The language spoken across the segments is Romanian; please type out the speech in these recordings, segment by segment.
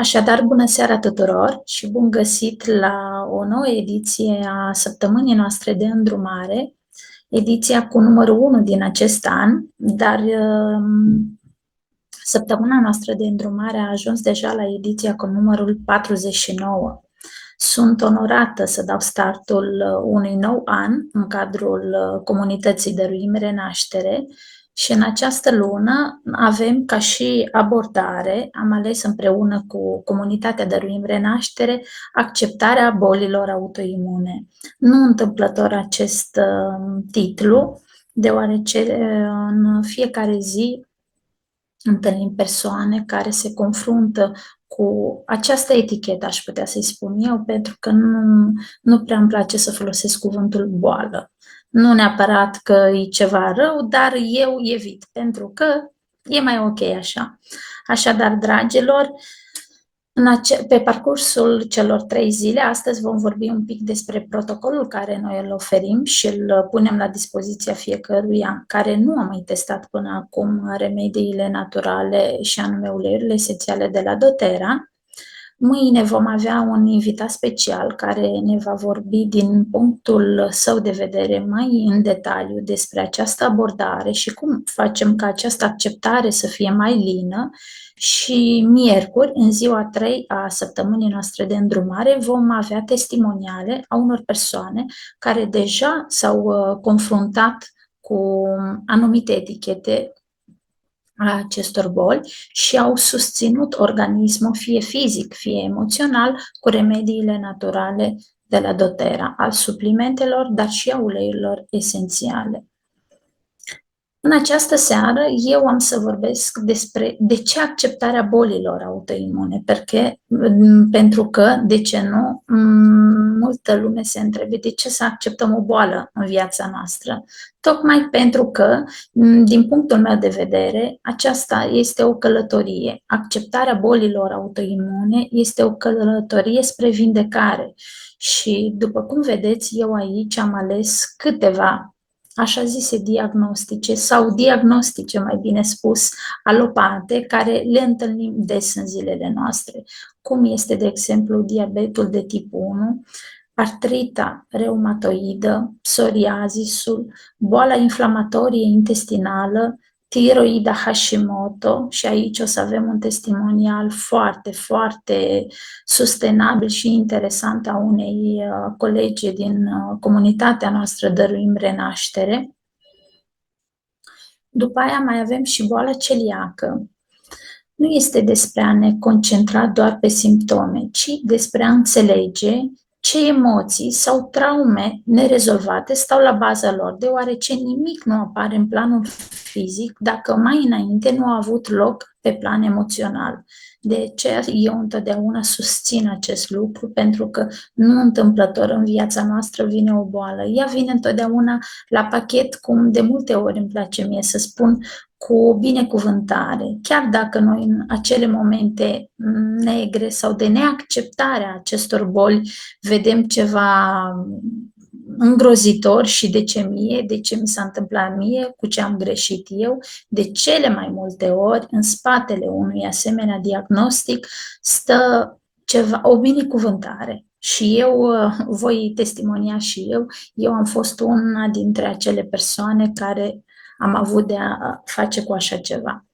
Așadar, bună seara tuturor și bun găsit la o nouă ediție a săptămânii noastre de îndrumare, ediția cu numărul 1 din acest an, dar săptămâna noastră de îndrumare a ajuns deja la ediția cu numărul 49. Sunt onorată să dau startul unui nou an în cadrul comunității Dăruim Renaștere și în această lună avem ca și abordare, am ales împreună cu comunitatea Dăruim Renaștere, acceptarea bolilor autoimune. Nu întâmplător acest titlu, deoarece în fiecare zi întâlnim persoane care se confruntă cu această etichetă, aș putea să-i spun eu, pentru că nu prea îmi place să folosesc cuvântul boală. Nu neapărat că e ceva rău, dar eu evit, pentru că e mai ok așa. Așadar, dragilor, pe parcursul celor 3 zile, astăzi vom vorbi un pic despre protocolul care noi îl oferim și îl punem la dispoziția fiecăruia care nu a mai testat până acum remediile naturale și anume uleiurile esențiale de la doTERRA. Mâine vom avea un invitat special care ne va vorbi din punctul său de vedere mai în detaliu despre această abordare și cum facem ca această acceptare să fie mai lină. Și miercuri, în ziua 3 a săptămânii noastre de îndrumare, vom avea testimoniale a unor persoane care deja s-au confruntat cu anumite etichete a acestor boli și au susținut organismul, fie fizic, fie emoțional, cu remediile naturale de la doTERRA, al suplimentelor, dar și a uleiurilor esențiale. În această seară eu am să vorbesc despre de ce acceptarea bolilor autoimune, pentru că, de ce nu, multă lume se întrebe de ce să acceptăm o boală în viața noastră. Tocmai pentru că, din punctul meu de vedere, aceasta este o călătorie. Acceptarea bolilor autoimune este o călătorie spre vindecare. Și, după cum vedeți, eu aici am ales câteva așa zise diagnostice sau diagnostice, mai bine spus, alopate, care le întâlnim des în zilele noastre, cum este, de exemplu, diabetul de tip 1, artrita reumatoidă, psoriazisul, boala inflamatorie intestinală, tiroida Hashimoto, și aici o să avem un testimonial foarte, foarte sustenabil și interesant a unei colegi din comunitatea noastră Dăruim Renaștere. După aia mai avem și boala celiacă. Nu este despre a ne concentra doar pe simptome, ci despre a înțelege ce emoții sau traume nerezolvate stau la baza lor, deoarece nimic nu apare în planul fizic dacă mai înainte nu a avut loc pe plan emoțional. De aceea eu întotdeauna susțin acest lucru, pentru că nu întâmplător în viața noastră vine o boală. Ea vine întotdeauna la pachet, cum de multe ori îmi place mie să spun, cu o binecuvântare, chiar dacă noi în acele momente negre sau de neacceptare a acestor boli vedem ceva îngrozitor și de ce mie, de ce mi s-a întâmplat mie, cu ce am greșit eu, de cele mai multe ori în spatele unui asemenea diagnostic stă o binecuvântare. Și eu voi testimonia și eu am fost una dintre acele persoane care am avut de a face cu așa ceva.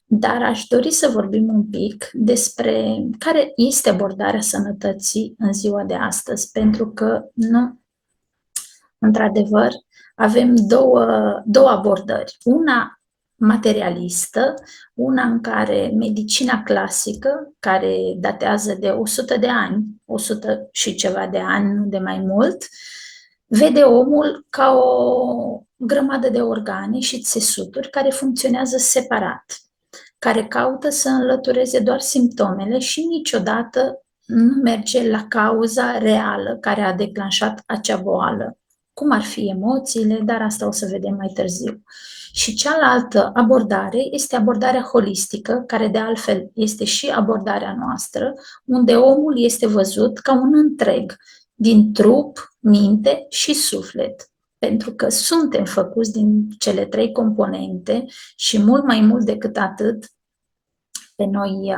Dar aș dori să vorbim un pic despre care este abordarea sănătății în ziua de astăzi, pentru că, nu, într-adevăr, avem două abordări. Una materialistă, una în care medicina clasică, care datează de 100 de ani, 100 și ceva de ani, nu de mai mult, vede omul ca o grămadă de organe și țesuturi care funcționează separat, care caută să înlătureze doar simptomele și niciodată nu merge la cauza reală care a declanșat acea boală, cum ar fi emoțiile, dar asta o să vedem mai târziu. Și cealaltă abordare este abordarea holistică, care de altfel este și abordarea noastră, unde omul este văzut ca un întreg, din trup, minte și suflet. Pentru că suntem făcuți din cele 3 componente și mult mai mult decât atât, Pe noi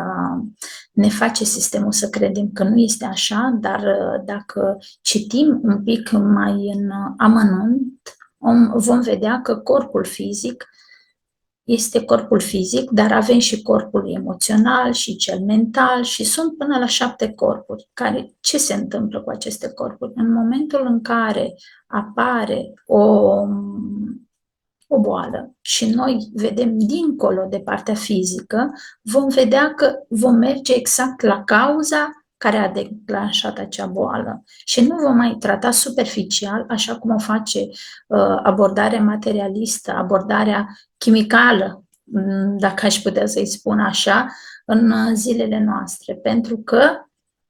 ne face sistemul să credem că nu este așa, dar dacă citim un pic mai în amănunt, vom vedea că corpul fizic este corpul fizic, dar avem și corpul emoțional și cel mental și sunt până la 7 corpuri. Ce se întâmplă cu aceste corpuri? În momentul în care apare o boală și noi vedem dincolo de partea fizică, vom vedea că vom merge exact la cauza care a declanșat acea boală și nu vom mai trata superficial, așa cum o face abordarea materialistă, abordarea chimicală, dacă aș putea să-i spun așa, în zilele noastre, pentru că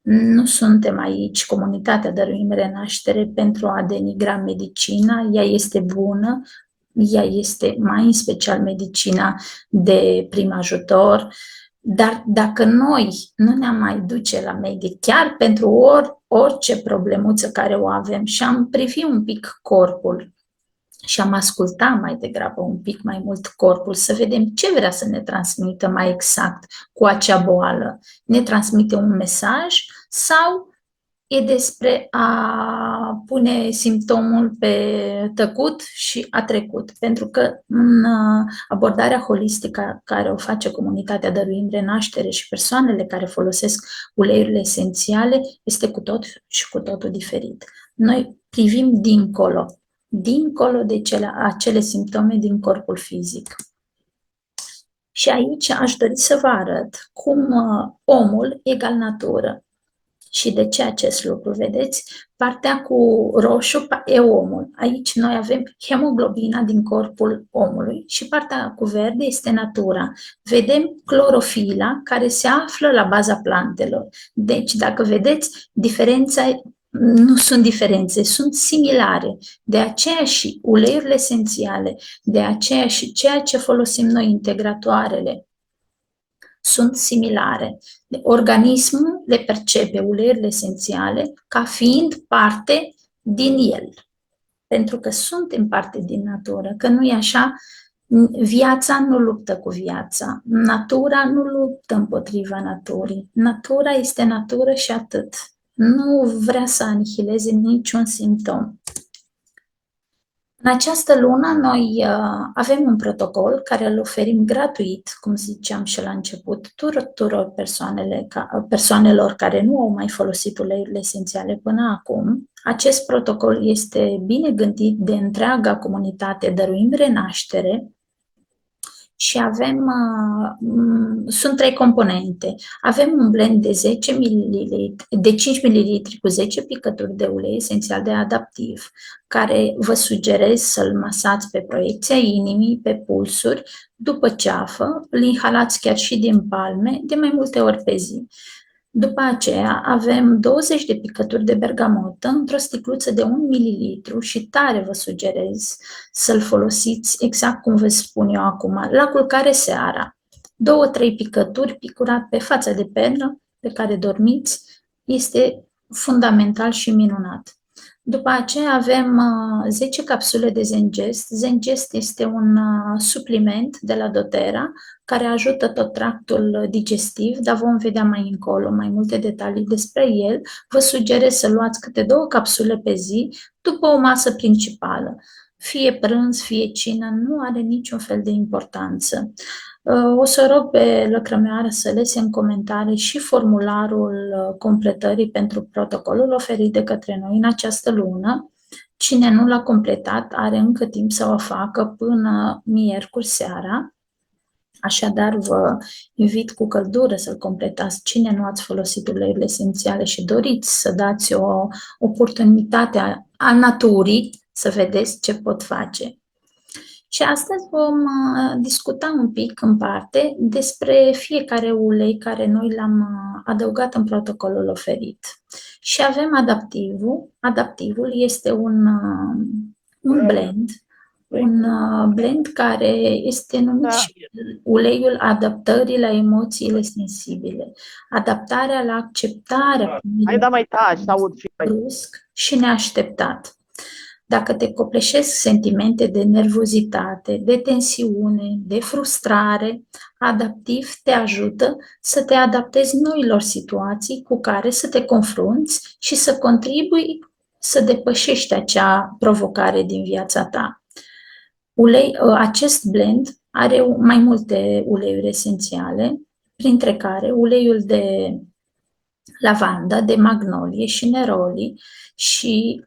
nu suntem aici, comunitatea Dăruim Renaștere, pentru a denigra medicina, ea este bună, ea este mai în special medicina de prim ajutor, dar dacă noi nu ne-am mai duce la medic, chiar pentru orice problemuță care o avem și am privi un pic corpul și am ascultat mai degrabă un pic mai mult corpul, să vedem ce vrea să ne transmită mai exact cu acea boală. Ne transmite un mesaj sau e despre a pune simptomul pe tăcut și a trecut. Pentru că în abordarea holistică care o face comunitatea Dăruim Renaștere și persoanele care folosesc uleiurile esențiale este cu tot și cu totul diferit. Noi privim dincolo de acele simptome din corpul fizic. Și aici aș dori să vă arăt cum omul egal natură. Și de ce acest lucru? Vedeți? Partea cu roșu e omul. Aici noi avem hemoglobina din corpul omului și partea cu verde este natura. Vedem clorofila care se află la baza plantelor. Deci, dacă vedeți, nu sunt diferențe, sunt similare. De aceea și uleiurile esențiale, de aceea și ceea ce folosim noi, integratoarele, sunt similare. Organismul le percepe uleiurile esențiale ca fiind parte din el. Pentru că suntem parte din natură, că nu e așa, viața nu luptă cu viața, natura nu luptă împotriva naturii. Natura este natură și atât. Nu vrea să anihileze niciun simptom. În această lună noi avem un protocol care îl oferim gratuit, cum ziceam și la început, tuturor persoanelor care nu au mai folosit uleiurile esențiale până acum. Acest protocol este bine gândit de întreaga comunitate Dăruim Renaștere și sunt 3 componente. Avem un blend de 10 ml, de 5 ml cu 10 picături de ulei esențial de adaptiv, care vă sugerez să-l masați pe proiecția inimii, pe pulsuri, după ceafă, îl inhalați chiar și din palme, de mai multe ori pe zi. După aceea avem 20 de picături de bergamotă într-o sticluță de 1 ml și tare vă sugerez să-l folosiți exact cum vă spun eu acum, la culcare seara. 2-3 picături picurat pe fața de pernă pe care dormiți este fundamental și minunat. După aceea avem 10 capsule de Zengest. Zengest este un supliment de la doTERRA care ajută tot tractul digestiv, dar vom vedea mai încolo mai multe detalii despre el. Vă sugerez să luați câte 2 capsule pe zi după o masă principală. Fie prânz, fie cină, nu are niciun fel de importanță. O să rog pe lăcrămioară să lese în comentarii și formularul completării pentru protocolul oferit de către noi în această lună. Cine nu l-a completat are încă timp să o facă până miercuri seara. Așadar, vă invit cu căldură să-l completați. Cine nu ați folosit uleiurile esențiale și doriți să dați o oportunitate a naturii, să vedeți ce pot face. Și astăzi vom discuta un pic în parte despre fiecare ulei care noi l-am adăugat în protocolul oferit. Și avem adaptivul. Adaptivul este un blend care este numit și uleiul adaptării la emoțiile sensibile. Adaptarea la acceptarea brusc și neașteptat. Dacă te copleșesc sentimente de nervozitate, de tensiune, de frustrare, adaptiv te ajută să te adaptezi noilor situații cu care să te confrunți și să contribui să depășești acea provocare din viața ta. Acest blend are mai multe uleiuri esențiale, printre care uleiul de lavandă, de magnolie și neroli și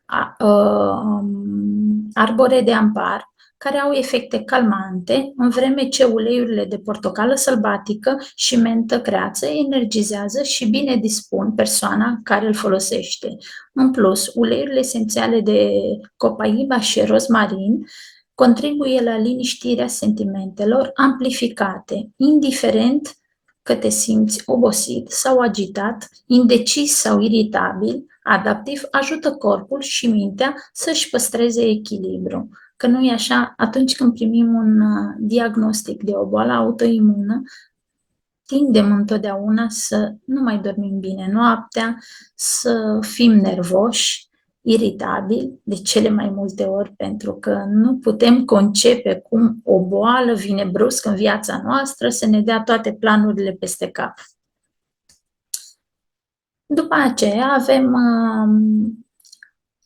arbore de ampar, care au efecte calmante, în vreme ce uleiurile de portocală sălbatică și mentă creață energizează și bine dispun persoana care îl folosește. În plus, uleiurile esențiale de copaiba și rozmarin contribuie la liniștirea sentimentelor amplificate, indiferent că te simți obosit sau agitat, indecis sau iritabil, adaptiv ajută corpul și mintea să-și păstreze echilibru. Că nu e așa, atunci când primim un diagnostic de o boală autoimună, tindem întotdeauna să nu mai dormim bine noaptea, să fim nervoși, iritabili de cele mai multe ori, pentru că nu putem concepe cum o boală vine brusc în viața noastră să ne dea toate planurile peste cap. După aceea avem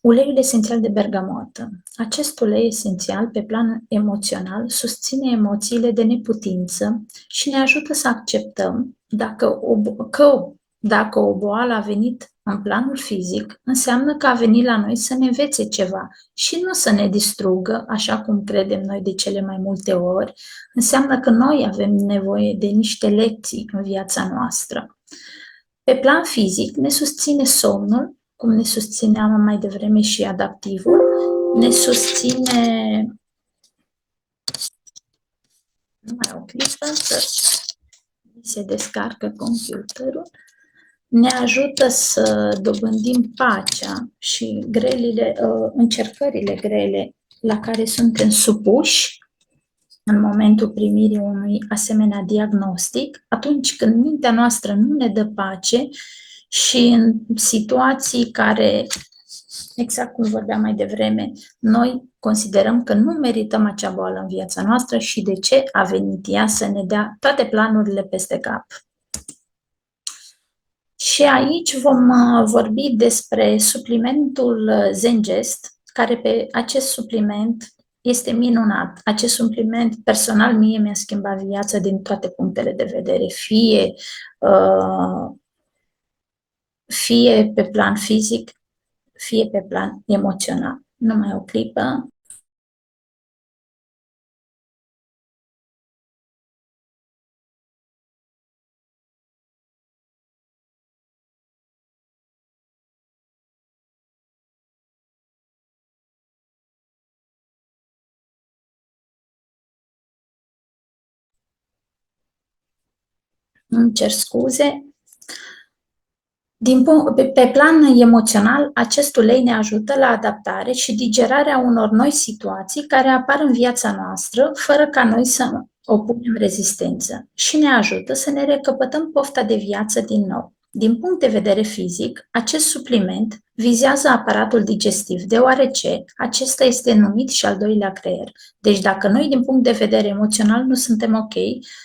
uleiul esențial de bergamotă. Acest ulei esențial pe plan emoțional susține emoțiile de neputință și ne ajută să acceptăm dacă o boală a venit în planul fizic, înseamnă că a venit la noi să ne învețe ceva și nu să ne distrugă, așa cum credem noi de cele mai multe ori. Înseamnă că noi avem nevoie de niște lecții în viața noastră. Pe plan fizic ne susține somnul, cum ne susțineam mai devreme și adaptivul, ne susține... Numai o clipă să se descarcă computerul. Ne ajută să dobândim pacea și încercările grele la care suntem supuși în momentul primirii unui asemenea diagnostic, atunci când mintea noastră nu ne dă pace și în situații care, exact cum vorbeam mai devreme, noi considerăm că nu merităm acea boală în viața noastră și de ce a venit ea să ne dea toate planurile peste cap. Și aici vom vorbi despre suplimentul Zengest, care pe acest supliment este minunat. Acest supliment personal mie mi-a schimbat viața din toate punctele de vedere, fie pe plan fizic, fie pe plan emoțional. Numai o clipă. Îmi cer scuze. Pe plan emoțional, acest ulei ne ajută la adaptare și digerarea unor noi situații care apar în viața noastră, fără ca noi să opunem rezistență, și ne ajută să ne recăpătăm pofta de viață din nou. Din punct de vedere fizic, acest supliment vizează aparatul digestiv, deoarece acesta este numit și al doilea creier. Deci dacă noi, din punct de vedere emoțional, nu suntem ok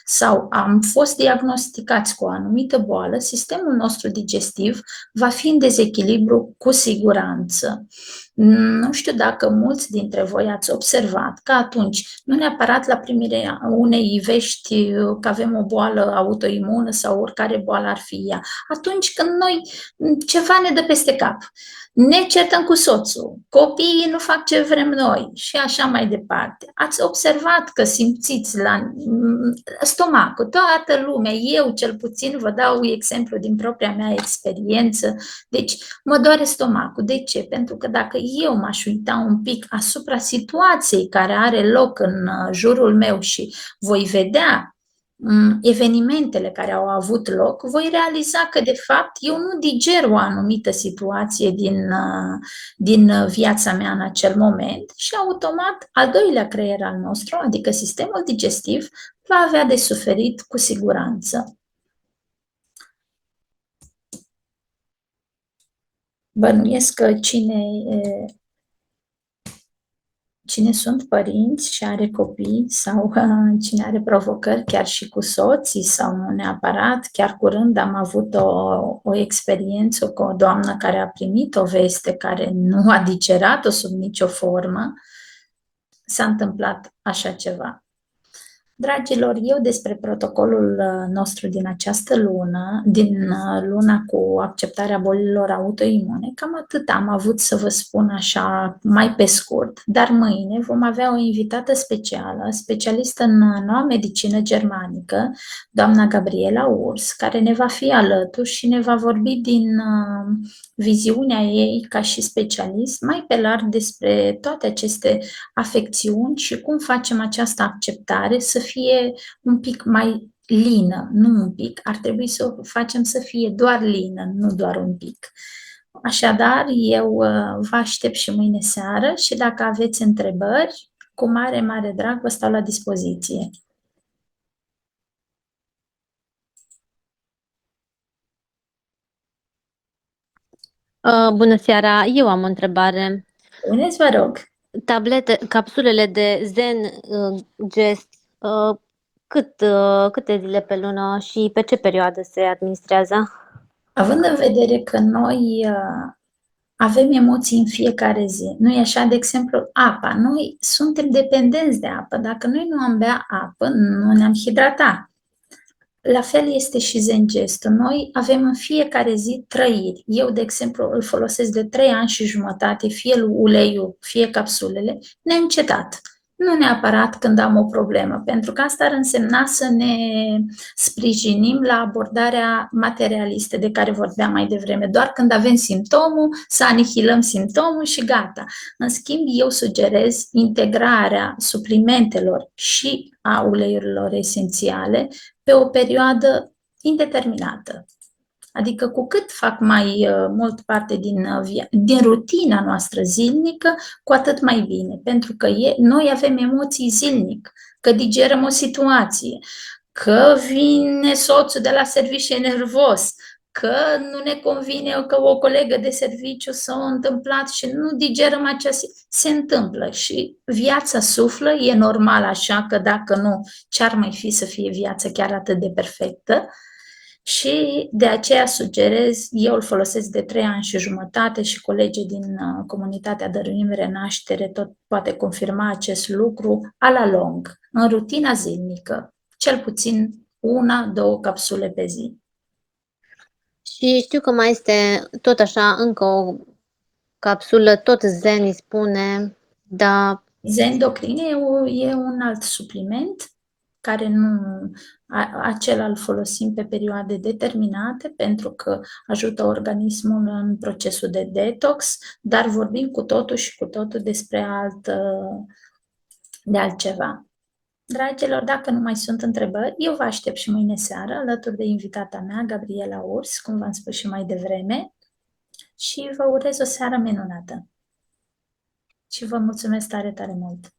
sau am fost diagnosticați cu o anumită boală, sistemul nostru digestiv va fi în dezechilibru cu siguranță. Nu știu dacă mulți dintre voi ați observat că atunci, nu neapărat la primirea unei vești că avem o boală autoimună sau oricare boală ar fi ea, atunci când noi ceva ne dă peste cap, ne certăm cu soțul, copiii nu fac ce vrem noi și așa mai departe. Ați observat că simțiți la stomacul, toată lumea, eu cel puțin vă dau exemplu din propria mea experiență, deci mă doare stomacul. De ce? Pentru că dacă eu m-aș uita un pic asupra situației care are loc în jurul meu și voi vedea evenimentele care au avut loc, voi realiza că, de fapt, eu nu diger o anumită situație din viața mea în acel moment și, automat, al doilea creier al nostru, adică sistemul digestiv, va avea de suferit cu siguranță. Bănuiesc că cine cine sunt părinți și are copii sau cine are provocări chiar și cu soții sau nu neapărat. Chiar curând am avut o experiență cu o doamnă care a primit o veste care nu a digerat-o sub nicio formă. S-a întâmplat așa ceva. Dragilor, eu despre protocolul nostru din această lună, din luna cu acceptarea bolilor autoimune, cam atât am avut să vă spun așa mai pe scurt, dar mâine vom avea o invitată specială, specialistă în noua medicină germanică, doamna Gabriela Urs, care ne va fi alături și ne va vorbi din viziunea ei ca și specialist mai pe larg despre toate aceste afecțiuni și cum facem această acceptare să fie un pic mai lină, nu un pic. Ar trebui să o facem să fie doar lină, nu doar un pic. Așadar, eu vă aștept și mâine seară și dacă aveți întrebări, cu mare, mare drag vă stau la dispoziție. Bună seara, eu am o întrebare. Puneți, vă rog. Capsulele de Zen Gest, câte zile pe lună și pe ce perioadă se administrează? Având în vedere că noi avem emoții în fiecare zi, nu e așa? De exemplu, apa. Noi suntem dependenți de apă. Dacă noi nu am bea apă, nu ne-am hidratat. La fel este și Zen Gestul. Noi avem în fiecare zi trăiri. Eu, de exemplu, îl folosesc de 3 ani și jumătate, fie uleiul, fie capsulele, neîncetat. Nu neapărat când am o problemă, pentru că asta ar însemna să ne sprijinim la abordarea materialistă de care vorbeam mai devreme. Doar când avem simptomul, să anihilăm simptomul și gata. În schimb, eu sugerez integrarea suplimentelor și a uleiurilor esențiale pe o perioadă indeterminată. Adică cu cât fac mai mult parte din rutina noastră zilnică, cu atât mai bine. Pentru că noi avem emoții zilnic, că digerăm o situație, că vine soțul de la serviciu e nervos, că nu ne convine că o colegă de serviciu s-a întâmplat și nu digerăm se întâmplă și viața suflă, e normal așa că dacă nu, ce-ar mai fi să fie viața chiar atât de perfectă? Și de aceea sugerez, eu îl folosesc de 3 ani și jumătate și colegii din comunitatea Dăruim Renaștere tot poate confirma acest lucru a la lung, în rutina zilnică, cel puțin 1-2 capsule pe zi. Și știu că mai este tot așa încă o capsulă, tot Zen îi spune, dar... Zen Doctrine e un alt supliment care nu, acela îl folosim pe perioade determinate pentru că ajută organismul în procesul de detox, dar vorbim cu totul și cu totul despre de altceva. Dragilor, dacă nu mai sunt întrebări, eu vă aștept și mâine seară alături de invitata mea, Gabriela Urs, cum v-am spus și mai devreme, și vă urez o seară minunată. Și vă mulțumesc tare, tare mult!